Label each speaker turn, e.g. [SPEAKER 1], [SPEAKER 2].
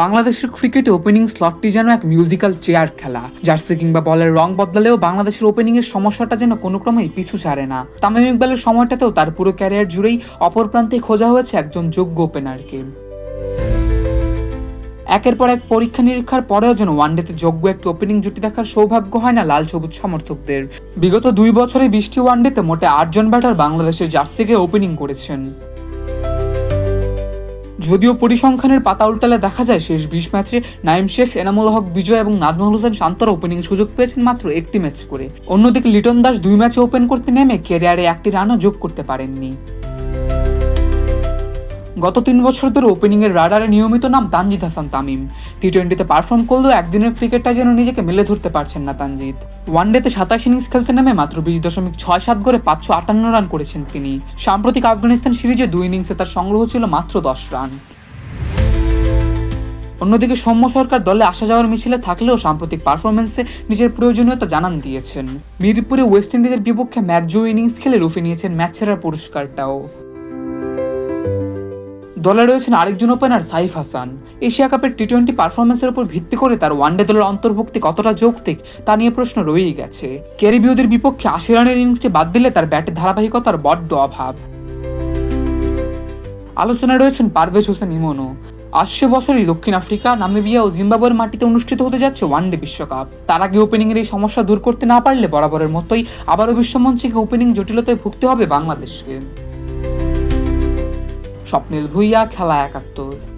[SPEAKER 1] বাংলাদেশের ক্রিকেটে ওপেনিং স্লটটি যেন এক মিউজিক্যাল চেয়ার খেলা। জার্সি কিংবা বলের রং বদলালেও বাংলাদেশের ওপেনিং এর সমস্যাটা যেন কোনো ক্রমেই পিছু ছাড়ে না। তামিম ইকবালের সময়টাতেও তার পুরো ক্যারিয়ার জুড়েই অপর প্রান্তে খোঁজা হয়েছে একজন যোগ্য ওপেনারকে। একের পর এক পরীক্ষা নিরীক্ষার পরেও যেন ওয়ানডেতে যোগ্য একটি ওপেনিং জুটি দেখার সৌভাগ্য হয় না লাল সবুজ সমর্থকদের। বিগত 2 বছরে 20টি ওয়ানডেতে মোটে 8 জন ব্যাটার বাংলাদেশের জার্সিকে ওপেনিং করেছেন। যদিও পরিসংখ্যানের পাতা উল্টালে দেখা যায় শেষ 20 ম্যাচে নাইম শেখ, এনামুল হক বিজয় এবং নাজমুল হোসেন শান্তরা ওপেনিং সুযোগ পেয়েছেন মাত্র একটি ম্যাচ করে। অন্যদিকে লিটন দাস 2 ম্যাচে ওপেন করতে নেমে ক্যারিয়ারে একটি রানও যোগ করতে পারেননি। গত 3 বছর ধরে ওপেনিংয়ের রাডারে নিয়মিত নাম তানজিদ হাসান তামিম। টি-20তে পারফর্ম করলেও একদিনের ক্রিকেটটা যেন নিজেকে মেলে ধরতে পারছেন না তানজিদ। ওয়ানডেতে 27 ইনিংস খেলতে নেমে মাত্র 20.67 গড়ে 558 রান করেছেন তিনি। সাম্প্রতিক আফগানিস্তান সিরিজে 2 ইনিংসে তার সংগ্রহ ছিল মাত্র 10 রান। অন্যদিকে সৌম্য সরকার দলে আসা যাওয়ার মিছিলে থাকলেও সাম্প্রতিক পারফরমেন্সে নিজের প্রয়োজনীয়তা জানান দিয়েছেন। মিরপুরে ওয়েস্ট ইন্ডিজের বিপক্ষে ম্যাচ জয়ী ইনিংস খেলে রুফে নিয়েছেন ম্যাচ সেরার পুরস্কারটাও। দলে রয়েছেন আরেকজন ওপেনার সাইফ হাসান। এশিয়া কাপের টি-20 পারফরমেন্সের উপর ভিত্তি করে তার ওয়ানডে দলের অন্তর্ভুক্তি কতটা যৌক্তিক তা নিয়ে প্রশ্ন রয়েই গেছে। ক্যারিবীয়দের বিপক্ষে 80 রানের ইনিংসটি বাদ দিলে তার ব্যাটের ধারাবাহিকতার বড্ড অভাব। আলোচনায় রয়েছেন পারভেজ হোসেন ইমনও। আসছে বছরই দক্ষিণ আফ্রিকা, নামিবিয়া ও জিম্বাবুয়ের মাটিতে অনুষ্ঠিত হতে যাচ্ছে ওয়ানডে বিশ্বকাপ। তার আগে ওপেনিংয়ের এই সমস্যা দূর করতে না পারলে বরাবরের মতোই আবারও বিশ্বমঞ্চে ওপেনিং জটিলতায় ভুগতে হবে বাংলাদেশকে। স্বপ্নিল ভুঁইয়া, খেলা 71।